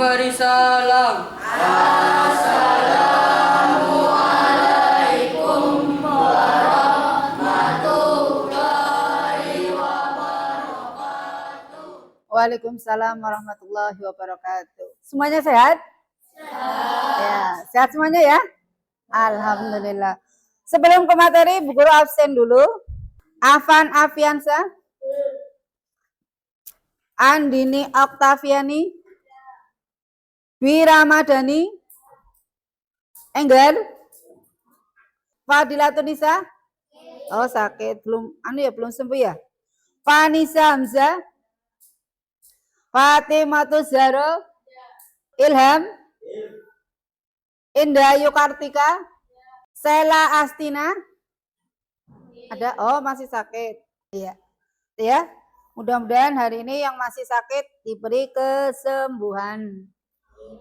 memberi salam. Assalamualaikum warahmatullahi wabarakatuh. Waalaikumsalam warahmatullahi wabarakatuh. Semuanya sehat? Sehat. Ya, sehat semuanya ya? Alhamdulillah. Sebelum ke materi, Bu Guru absen dulu. Afan Afiansa, Andini Oktaviani, Dwi Ramadhani, Enggar, Fadilatunisa. Oh sakit, belum sembuh ya. Vanisa Hamzah, Fatimatu Zahra, Ilham, Indah Ayu Kartika, Sela Astina. Ada? Oh masih sakit. Iya. Ya. Mudah-mudahan hari ini yang masih sakit diberi kesembuhan.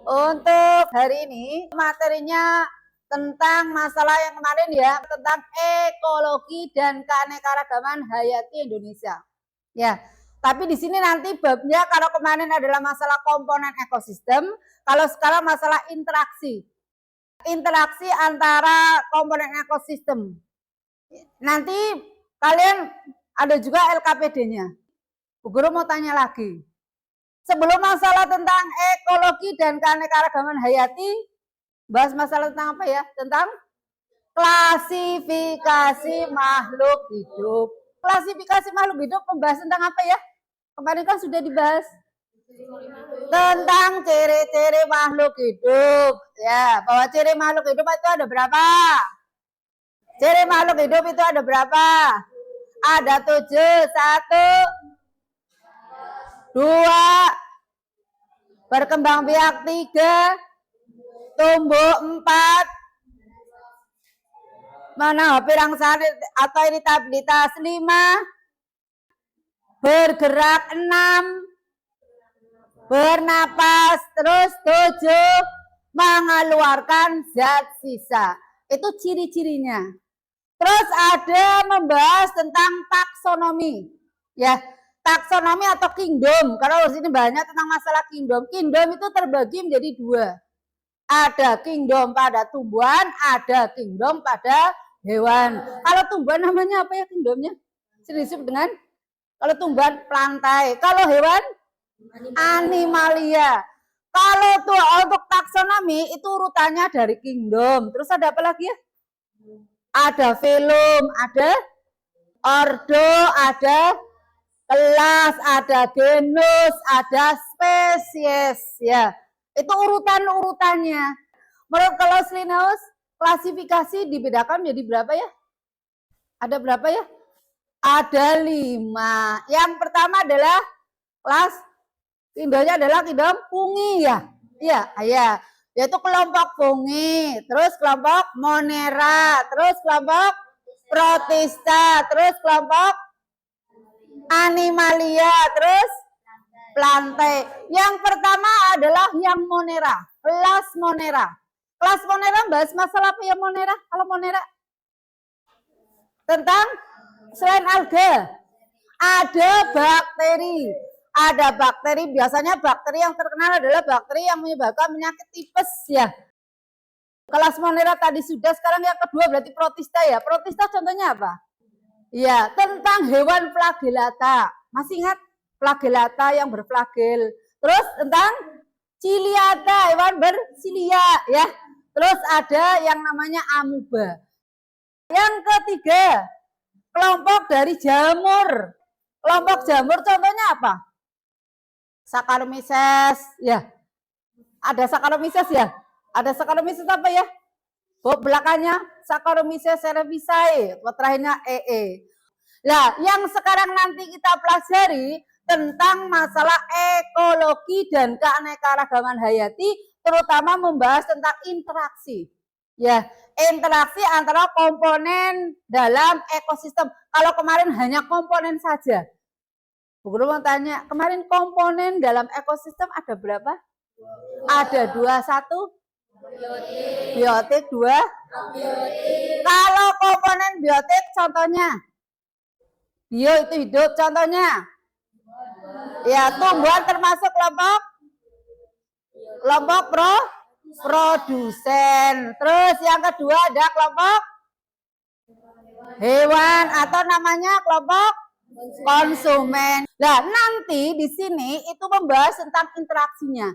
Untuk hari ini materinya tentang masalah yang kemarin ya, tentang ekologi dan keanekaragaman hayati Indonesia. Ya. Tapi di sini nanti babnya kalau kemarin adalah masalah komponen ekosistem, kalau sekarang masalah interaksi. Interaksi antara komponen ekosistem. Nanti kalian ada juga LKPD-nya. Bu Guru mau tanya lagi. Sebelum masalah tentang ekologi dan keanekaragaman hayati, bahas masalah tentang apa ya? Tentang klasifikasi makhluk hidup. Klasifikasi makhluk hidup membahas tentang apa ya? Kemarin kan sudah dibahas tentang ciri-ciri makhluk hidup. Ya, bahwa ciri makhluk hidup itu ada berapa? Ciri makhluk hidup itu ada berapa? Ada 7. 1, 2, berkembang biak 3, tumbuh 4, mana pirangsari atau iritabilitas 5, bergerak 6, bernapas terus 7, mengeluarkan zat sisa. Itu ciri-cirinya. Terus ada membahas tentang taksonomi. Ya, taksonomi atau kingdom. Karena di sini banyak tentang masalah kingdom. Kingdom itu terbagi menjadi 2. Ada kingdom pada tumbuhan, ada kingdom pada hewan. Kalau tumbuhan namanya apa ya kingdomnya? Disebut dengan kalau tumbuhan plantae. Kalau hewan animalia. Kalau tuh untuk taksonomi itu urutannya dari kingdom. Terus ada apa lagi ya? Ada filum, ada ordo, ada kelas, ada genus, ada spesies ya. Itu urutan-urutannya. Menurut kalau Linnaeus klasifikasi dibedakan menjadi berapa ya? Ada berapa ya? Ada 5. Yang pertama adalah kelas kingdomnya adalah kingdom fungi ya. Iya, ya. Yaitu kelompok fungi, terus kelompok monera, terus kelompok protista, terus kelompok animalia, terus plantae. Yang pertama adalah yang monera, kelas monera. Kelas monera bahas masalah apa ya monera? Kalau monera tentang selain alga, ada bakteri. Ada bakteri, biasanya bakteri yang terkenal adalah bakteri yang menyebabkan penyakit tipes ya. Kelas monera tadi sudah, sekarang yang kedua berarti protista ya. Protista contohnya apa? Ya, tentang hewan flagellata. Masih ingat flagellata yang berflagel. Terus tentang ciliata, hewan bersilia ya. Terus ada yang namanya amuba. Yang ketiga, kelompok dari jamur. Kelompok jamur contohnya apa? Saccharomyces ya. Ada Saccharomyces ya? Ada Saccharomyces apa ya? Belakangnya Saccharomyces cerevisiae, terakhirnya EE. Nah, yang sekarang nanti kita pelajari tentang masalah ekologi dan keanekaragaman hayati, terutama membahas tentang interaksi. Ya, interaksi antara komponen dalam ekosistem. Kalau kemarin hanya komponen saja. Bu Guru mau tanya, kemarin komponen dalam ekosistem ada berapa? Ada 2, 1 biotik, 2 probiotik. Kalau komponen biotik contohnya, bio itu hidup contohnya. Ya, tumbuhan termasuk kelompok kelompok produsen. Terus yang kedua ada kelompok hewan atau namanya kelompok konsumen. Nah, nanti di sini itu membahas tentang interaksinya.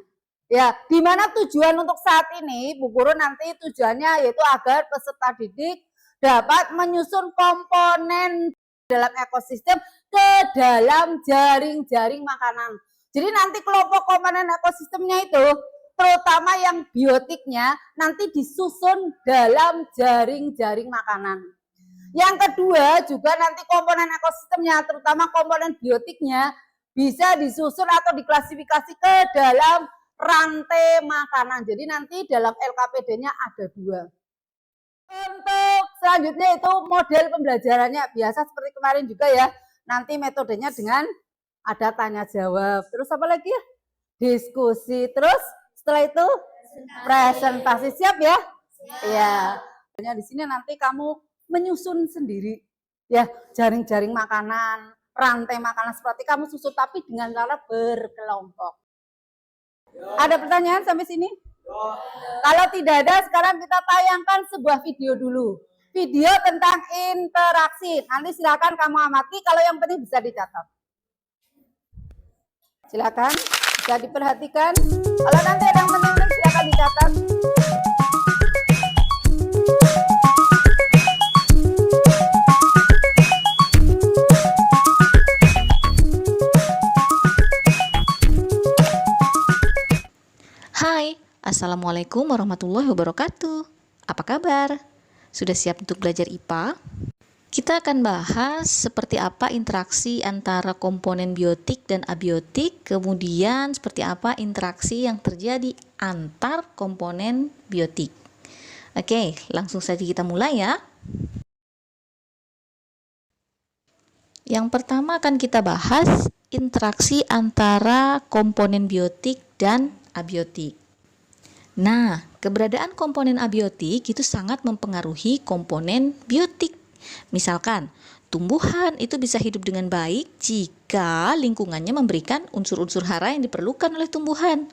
Ya, di mana tujuan untuk saat ini Bu Guru nanti tujuannya yaitu agar peserta didik dapat menyusun komponen dalam ekosistem ke dalam jaring-jaring makanan. Jadi nanti kelompok komponen ekosistemnya itu terutama yang biotiknya nanti disusun dalam jaring-jaring makanan. Yang kedua juga nanti komponen ekosistemnya terutama komponen biotiknya bisa disusun atau diklasifikasi ke dalam rantai makanan. Jadi nanti dalam LKPD-nya ada 2. Untuk selanjutnya itu model pembelajarannya biasa seperti kemarin juga ya. Nanti metodenya dengan ada tanya jawab. Terus apa lagi ya? Diskusi. Terus setelah itu presentasi. Siap ya? Iya. Di sini nanti kamu menyusun sendiri ya jaring-jaring makanan, rantai makanan seperti kamu susun tapi dengan cara berkelompok. Ada pertanyaan sampai sini? Kalau tidak ada, sekarang kita tayangkan sebuah video dulu. Video tentang interaksi. Nanti silakan kamu amati, kalau yang penting bisa dicatat. Silakan, bisa diperhatikan. Kalau nanti ada yang penting silakan dicatat. Hai, Assalamualaikum warahmatullahi wabarakatuh. Apa kabar? Sudah siap untuk belajar IPA? Kita akan bahas seperti apa interaksi antara komponen biotik dan abiotik, kemudian seperti apa interaksi yang terjadi antar komponen biotik. Oke, langsung saja kita mulai ya. Yang pertama akan kita bahas interaksi antara komponen biotik dan abiotik. Nah, keberadaan komponen abiotik itu sangat mempengaruhi komponen biotik. Misalkan, tumbuhan itu bisa hidup dengan baik jika lingkungannya memberikan unsur-unsur hara yang diperlukan oleh tumbuhan.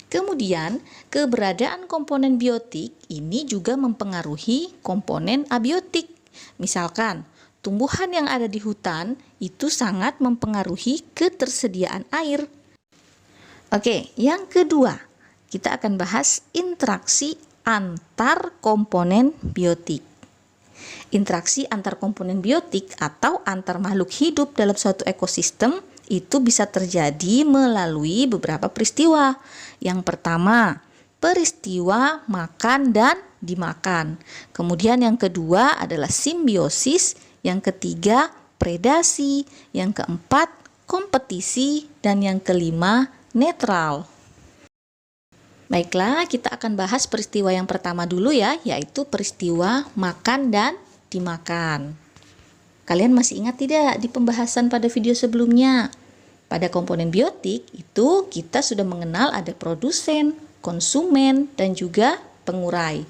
Kemudian, keberadaan komponen biotik ini juga mempengaruhi komponen abiotik. Misalkan, tumbuhan yang ada di hutan itu sangat mempengaruhi ketersediaan air. Oke, yang kedua, kita akan bahas interaksi antar komponen biotik. Interaksi antar komponen biotik atau antar makhluk hidup dalam suatu ekosistem itu bisa terjadi melalui beberapa peristiwa. Yang pertama, peristiwa makan dan dimakan. Kemudian yang kedua adalah simbiosis, yang ketiga predasi, yang keempat kompetisi, dan yang kelima netral. Baiklah, kita akan bahas peristiwa yang pertama dulu ya, yaitu peristiwa makan dan dimakan. Kalian masih ingat tidak di pembahasan pada video sebelumnya? Pada komponen biotik itu kita sudah mengenal ada produsen, konsumen, dan juga pengurai.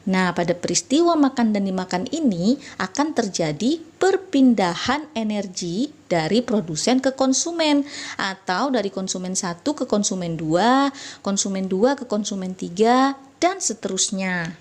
Nah, pada peristiwa makan dan dimakan ini akan terjadi perpindahan energi dari produsen ke konsumen atau dari konsumen 1 ke konsumen 2 ke konsumen 3, dan seterusnya.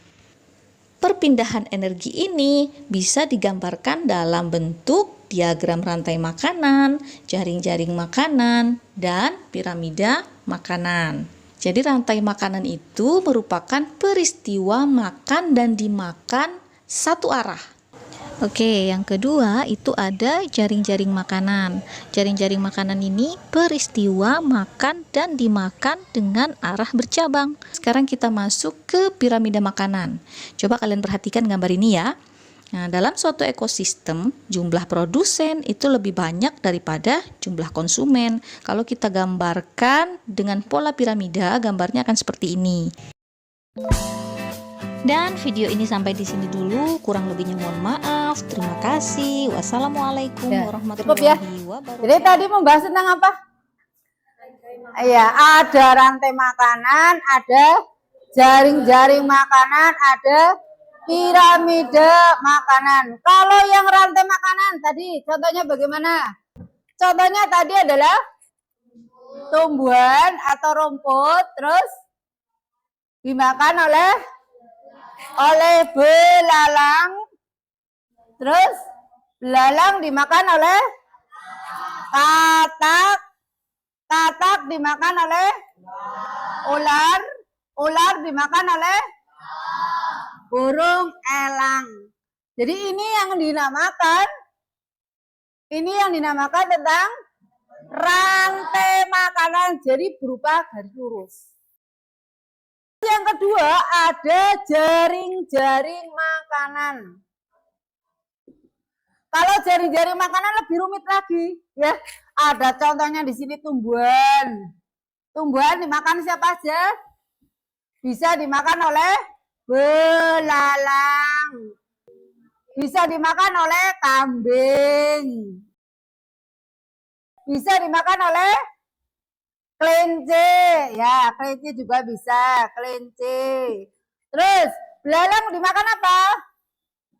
Perpindahan energi ini bisa digambarkan dalam bentuk diagram rantai makanan, jaring-jaring makanan, dan piramida makanan. Jadi rantai makanan itu merupakan peristiwa makan dan dimakan satu arah. Oke, yang kedua itu ada jaring-jaring makanan. Jaring-jaring makanan ini peristiwa makan dan dimakan dengan arah bercabang. Sekarang kita masuk ke piramida makanan. Coba kalian perhatikan gambar ini ya. Nah, dalam suatu ekosistem, jumlah produsen itu lebih banyak daripada jumlah konsumen. Kalau kita gambarkan dengan pola piramida, gambarnya akan seperti ini. Dan video ini sampai di sini dulu, kurang lebihnya mohon maaf. Terima kasih. Wassalamualaikum warahmatullahi wabarakatuh. Jadi tadi membahas tentang apa? Iya, ada rantai makanan, ada jaring-jaring makanan, ada piramida makanan. Kalau yang rantai makanan tadi contohnya bagaimana? Contohnya tadi adalah tumbuhan atau rumput, terus dimakan oleh belalang. Terus belalang dimakan oleh katak. Katak dimakan oleh ular. Ular dimakan oleh burung elang. Jadi ini yang dinamakan tentang rantai makanan, jadi berupa garis lurus. Yang kedua ada jaring-jaring makanan. Kalau jaring-jaring makanan lebih rumit lagi, ya. Ada contohnya di sini tumbuhan. Tumbuhan dimakan siapa aja? Bisa dimakan oleh belalang. Bisa dimakan oleh kambing. Bisa dimakan oleh kelinci. Ya, kelinci juga bisa, kelinci. Terus, belalang dimakan apa?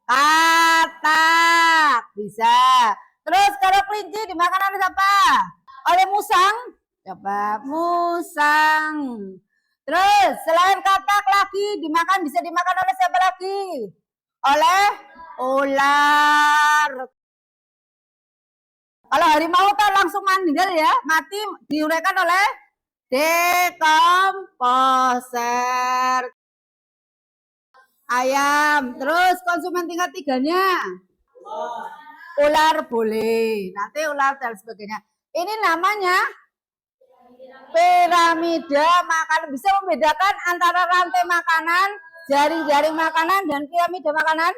Katak. Bisa. Terus, kalau kelinci dimakan oleh siapa? Oleh musang? Coba, musang. Terus, selain katak lagi, bisa dimakan oleh siapa lagi? Oleh ular. Kalau harimau kan langsung meninggal ya, mati diuraikan oleh dekomposer. Ayam, terus konsumen tingkat 3-nya ular boleh, nanti ular dan sebagainya. Ini namanya piramida makanan. Bisa membedakan antara rantai makanan, jaring-jaring makanan, dan piramida makanan?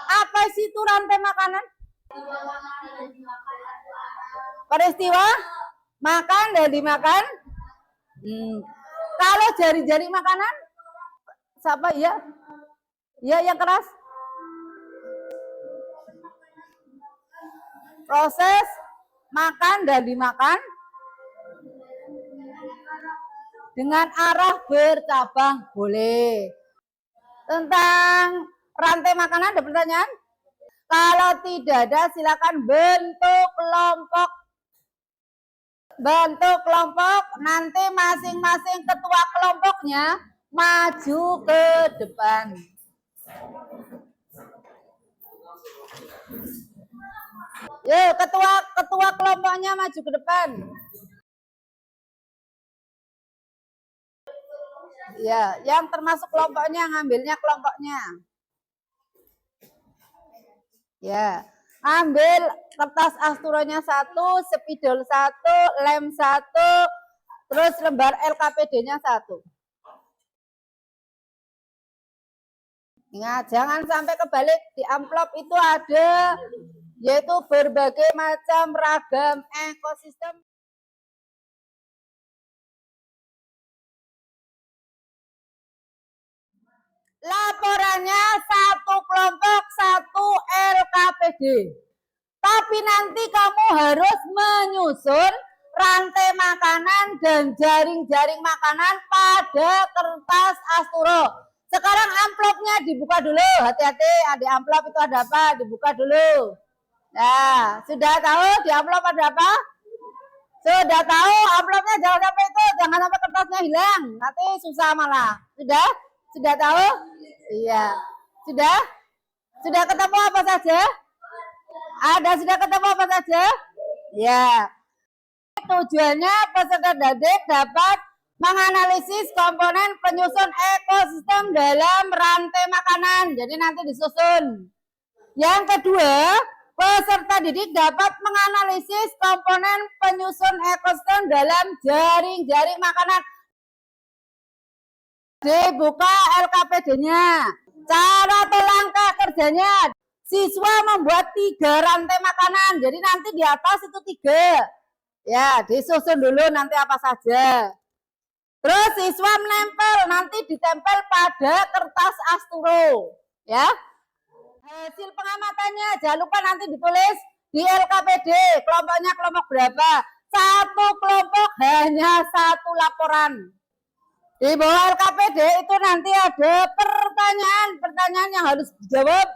Apa sih itu rantai makanan? Peristiwa makan dan dimakan. Kalau jari-jari makanan, siapa ya? Ya, yang keras. Proses makan dan dimakan dengan arah bercabang boleh. Tentang rantai makanan ada pertanyaan? Kalau tidak ada, silakan bentuk kelompok. Bentuk kelompok, nanti masing-masing ketua kelompoknya maju ke depan. Yuk, ketua kelompoknya maju ke depan. Ya, yang termasuk kelompoknya, ngambilnya kelompoknya. Ya, ambil kertas asturonya 1, spidol 1, lem 1, terus lembar LKPD-nya 1. Ingat, jangan sampai kebalik. Di amplop itu ada, yaitu berbagai macam ragam ekosistem. Laporannya 1 kelompok, 1 LKPD. Tapi nanti kamu harus menyusun rantai makanan dan jaring-jaring makanan pada kertas asturo. Sekarang amplopnya dibuka dulu. Hati-hati, di amplop itu ada apa? Dibuka dulu. Nah, sudah tahu di amplop ada apa? Sudah tahu amplopnya jangan sampai kertasnya hilang. Nanti susah malah. Sudah tahu? Iya. Sudah ketemu apa saja? Sudah ketemu apa saja? Ya. Tujuannya peserta didik dapat menganalisis komponen penyusun ekosistem dalam rantai makanan. Jadi nanti disusun. Yang kedua, peserta didik dapat menganalisis komponen penyusun ekosistem dalam jaring-jaring makanan. Dibuka LKPD-nya. Cara atau langkah kerjanya. Siswa membuat 3 rantai makanan. Jadi nanti di atas itu 3. Ya, disusun dulu nanti apa saja. Terus siswa menempel, nanti ditempel pada kertas asturo. Ya. Hasil pengamatannya, jangan lupa nanti ditulis di LKPD. Kelompoknya kelompok berapa? 1 kelompok hanya 1 laporan. Di bawah LKPD itu nanti ada pertanyaan yang harus dijawab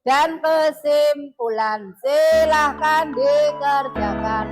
dan kesimpulan. Silahkan dikerjakan.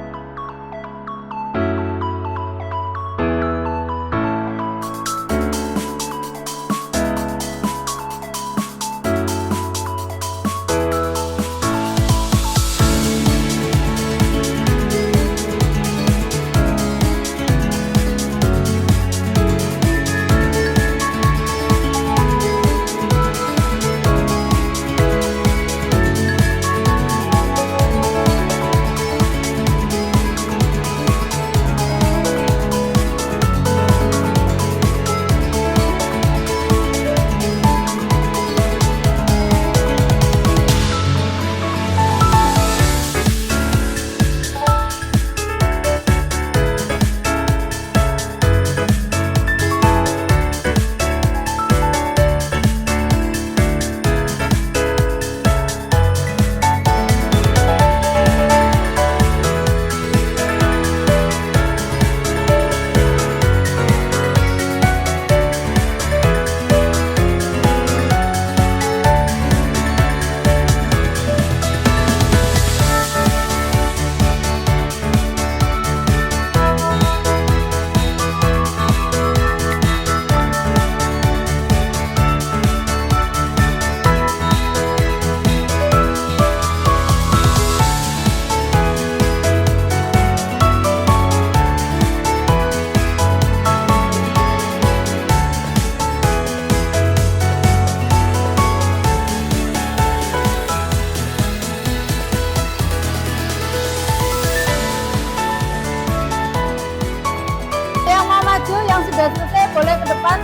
depan.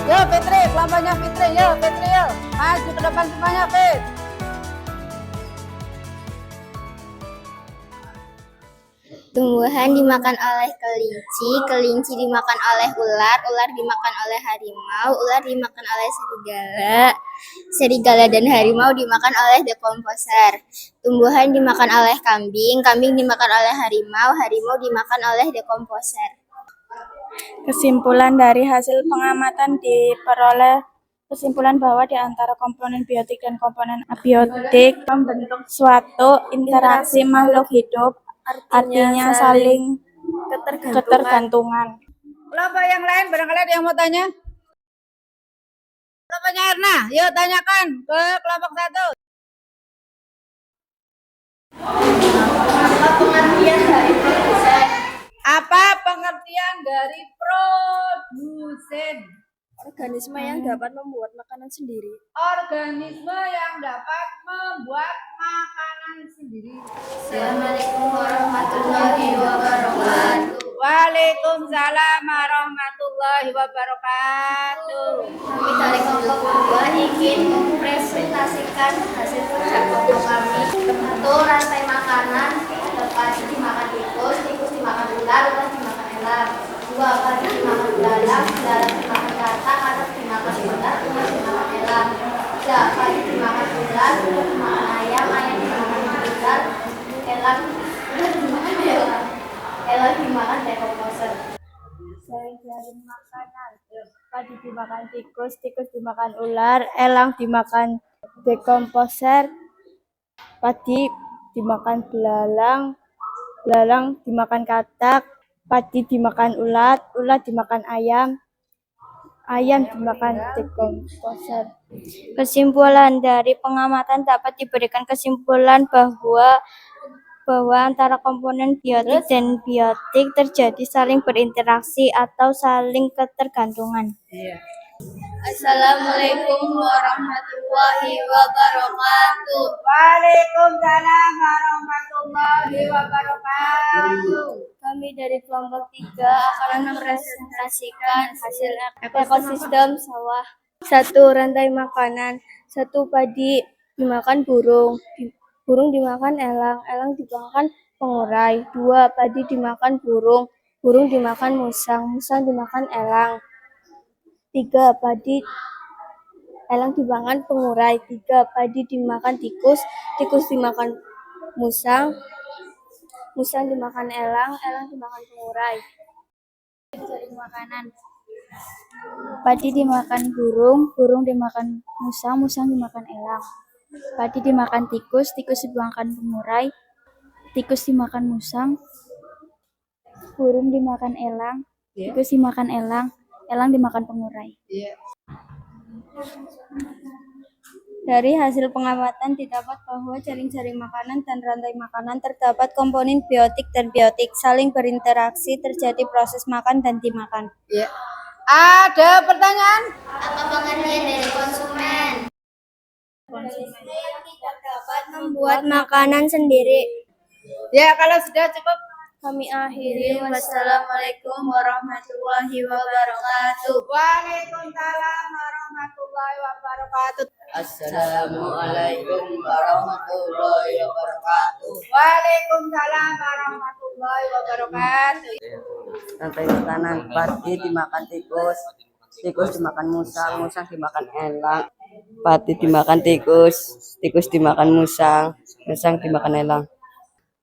Yo Fitri, kelompoknya Fitri, yo Fitri, yo. Maju ke depan semuanya, Fit. Tumbuhan dimakan oleh kelinci, kelinci dimakan oleh ular, ular dimakan oleh harimau, ular dimakan oleh serigala, serigala dan harimau dimakan oleh decomposer. Tumbuhan dimakan oleh kambing, kambing dimakan oleh harimau, harimau dimakan oleh decomposer. Kesimpulan dari hasil pengamatan diperoleh kesimpulan bahwa di antara komponen biotik dan komponen abiotik membentuk suatu interaksi makhluk hidup, artinya saling ketergantungan. Kelompok yang lain barangkali ada yang mau tanya? Kelompoknya Erna, yuk tanyakan ke kelompok 1. Apa pengertian dari produsen? Organisme yang dapat membuat makanan sendiri. Organisme yang dapat membuat makanan sendiri. Assalamualaikum warahmatullahi wabarakatuh. Waalaikumsalam warahmatullahi wabarakatuh. Kami dari kelompok 2 ingin mempresentasikan hasil kerja kelompok kami. Satu, rantai makanan dapat dimakan tikus, tikus dimakan ular, ular dimakan elang. 2, padi dimakan belalang, belalang dimakan katak, katak dimakan ular, ular dimakan elang. 3, padi dimakan ular, ular dimakan ayam, ayam dimakan ular, elang dimakan elang. Elang dimakan decomposer. Saling makanan. Padi dimakan tikus, tikus dimakan ular, elang dimakan decomposer, padi dimakan belalang, belalang dimakan katak, padi dimakan ulat, ulat dimakan ayam, ayam dimakan decomposer. Kesimpulan dari pengamatan dapat diberikan kesimpulan bahwa antara komponen biotik dan biotik terjadi saling berinteraksi atau saling ketergantungan. Assalamualaikum warahmatullahi wabarakatuh. Waalaikumsalam warahmatullahi wabarakatuh. Kami dari kelompok 3 akan mempresentasikan hasil ekosistem sawah. 1. Rantai makanan. 1. Padi dimakan burung, burung dimakan elang, elang dimakan pengurai. 2. Padi dimakan burung, burung dimakan musang, musang dimakan elang. 3. Padi elang dimakan pengurai. 3. Padi dimakan tikus, tikus dimakan musang, musang dimakan elang, elang dimakan pengurai. Jaring makanan. Padi dimakan burung, burung dimakan musang, musang dimakan elang. Padi dimakan tikus, tikus dimakan pengurai, tikus dimakan musang, burung dimakan elang, tikus dimakan elang, elang dimakan pengurai. Dari hasil pengamatan didapat bahwa jaring-jaring makanan dan rantai makanan terdapat komponen biotik dan biotik saling berinteraksi, terjadi proses makan dan dimakan. Ada pertanyaan? Apa pengertian dari konsumen? Konsumen yang tidak dapat Membuat makanan sendiri. Ya, kalau sudah cukup. Kami akhiri. Wassalamualaikum warahmatullahi wabarakatuh. Waalaikumsalam warahmatullahi wabarakatuh. Assalamualaikum warahmatullahi wabarakatuh. Waalaikumsalam warahmatullahi wabarakatuh. Rantai makanan, padi dimakan tikus, tikus dimakan musang, musang dimakan elang, padi dimakan tikus, tikus dimakan musang, musang dimakan elang.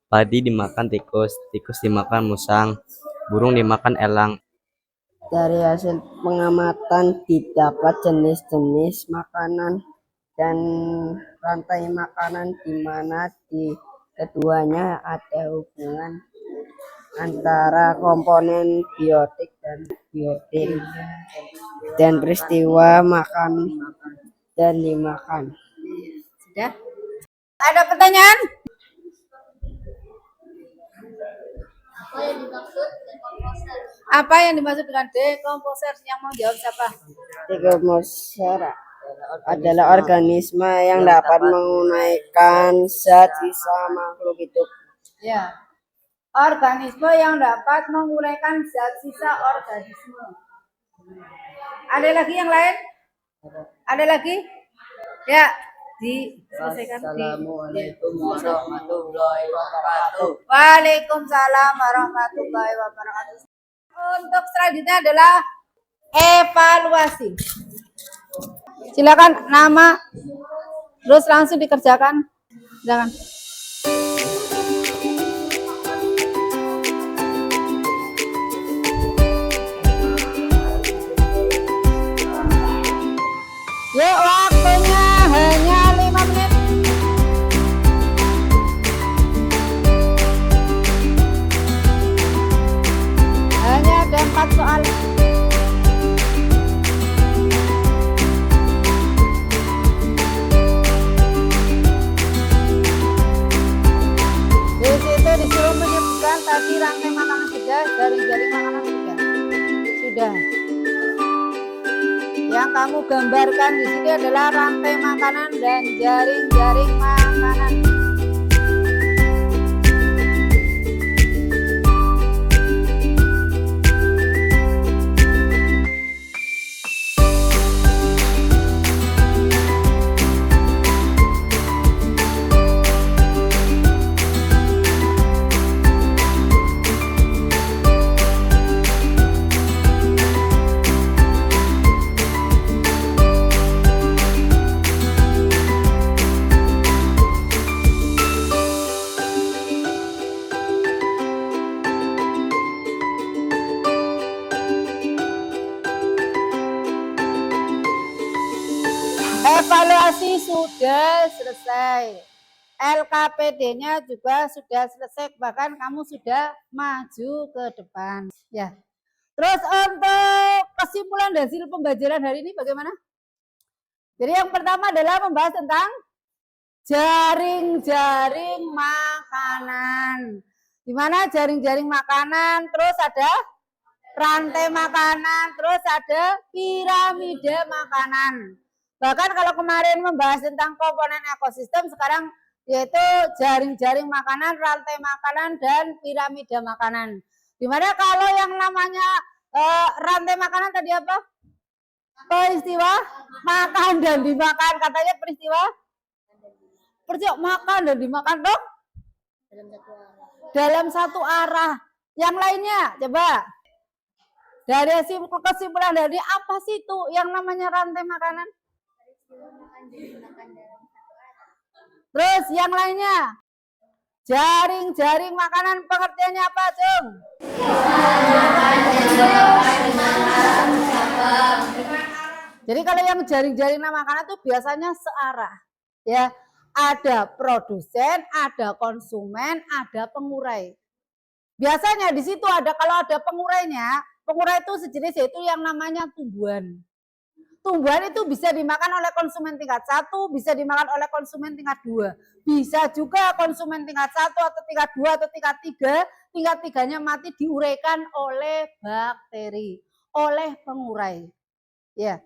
Padi dimakan tikus, tikus dimakan musang, burung dimakan elang. Dari hasil pengamatan didapat jenis-jenis makanan dan rantai makanan di mana di keduanya ada hubungan antara komponen biotik dan biotik dan peristiwa makan dan dimakan. Sudah? Ada pertanyaan? Apa yang dimaksud dengan decomposer? Yang mau jawab siapa? Decomposer adalah organisme yang dapat menguraikan zat sisa makhluk hidup. Ya. Organisme yang dapat menguraikan zat sisa organisme. Ada lagi yang lain? Ada lagi? Ya, diselesaikan. Assalamualaikum warahmatullahi wabarakatuh. Waalaikumsalam warahmatullahi wabarakatuh. Untuk selanjutnya adalah evaluasi. Silakan nama, terus langsung dikerjakan. Silakan. Yuk, waktunya hanya 5 menit. Hanya ada 4 soal. Di situ disuruh menyebutkan tadi rantai makanan sudah, jaring-jaring makanan sudah. Yang kamu gambarkan di sini adalah rantai makanan dan jaring-jaring makanan. Evaluasi sudah selesai. LKPD-nya juga sudah selesai, bahkan kamu sudah maju ke depan. Ya. Terus untuk kesimpulan hasil pembelajaran hari ini bagaimana? Jadi yang pertama adalah membahas tentang jaring-jaring makanan. Di mana jaring-jaring makanan, terus ada rantai makanan, terus ada piramida makanan. Bahkan kalau kemarin membahas tentang komponen ekosistem, sekarang yaitu jaring-jaring makanan, rantai makanan, dan piramida makanan. Dimana kalau yang namanya rantai makanan tadi apa? Peristiwa makan dan dimakan. Katanya peristiwa makan dan dimakan dong? Dalam satu arah. Yang lainnya, coba. Dari kesimpulan dari apa sih itu yang namanya rantai makanan? Terus yang lainnya, jaring-jaring makanan pengertiannya apa, Cung? Jadi kalau yang jaring-jaring makanan itu biasanya searah, ya. Ada produsen, ada konsumen, ada pengurai. Biasanya di situ ada, kalau ada pengurainya, pengurai itu sejenis, yaitu yang namanya tumbuhan. Tumbuhan itu bisa dimakan oleh konsumen tingkat 1, bisa dimakan oleh konsumen tingkat 2. Bisa juga konsumen tingkat 1 atau tingkat 2 atau tingkat 3, tingkat 3-nya mati diuraikan oleh bakteri, oleh pengurai. Ya.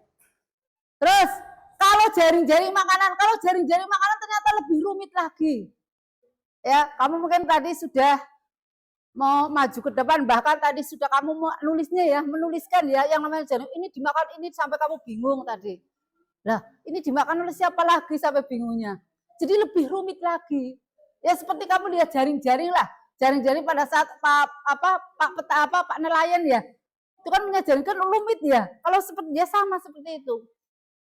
Terus kalau jaring-jaring makanan, ternyata lebih rumit lagi. Ya, kamu mungkin tadi sudah mau maju ke depan, bahkan tadi sudah kamu nulisnya ya, menuliskan ya yang namanya jaring ini dimakan ini sampai kamu bingung tadi. Nah, ini dimakan oleh siapa lagi sampai bingungnya. Jadi lebih rumit lagi. Ya seperti kamu lihat jaring-jaring lah. Jaring-jaring pada saat Pak nelayan ya. Itu kan menjaringkan rumit ya. Kalau seperti dia sama seperti itu.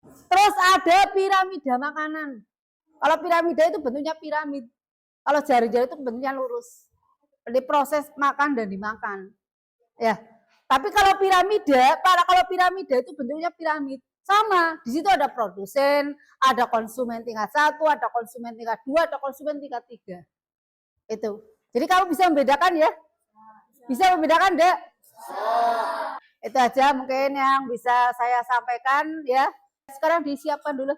Terus ada piramida makanan. Kalau piramida itu bentuknya piramid. Kalau jaring-jaring itu bentuknya lurus. Jadi proses makan dan dimakan. Ya. Tapi kalau piramida itu bentuknya piramid. Sama, di situ ada produsen, ada konsumen tingkat 1, ada konsumen tingkat 2, ada konsumen tingkat 3. Itu. Jadi kamu bisa membedakan ya? Bisa membedakan, Dek? Itu aja mungkin yang bisa saya sampaikan ya. Sekarang disiapkan dulu.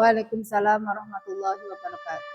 Waalaikumsalam warahmatullahi wabarakatuh.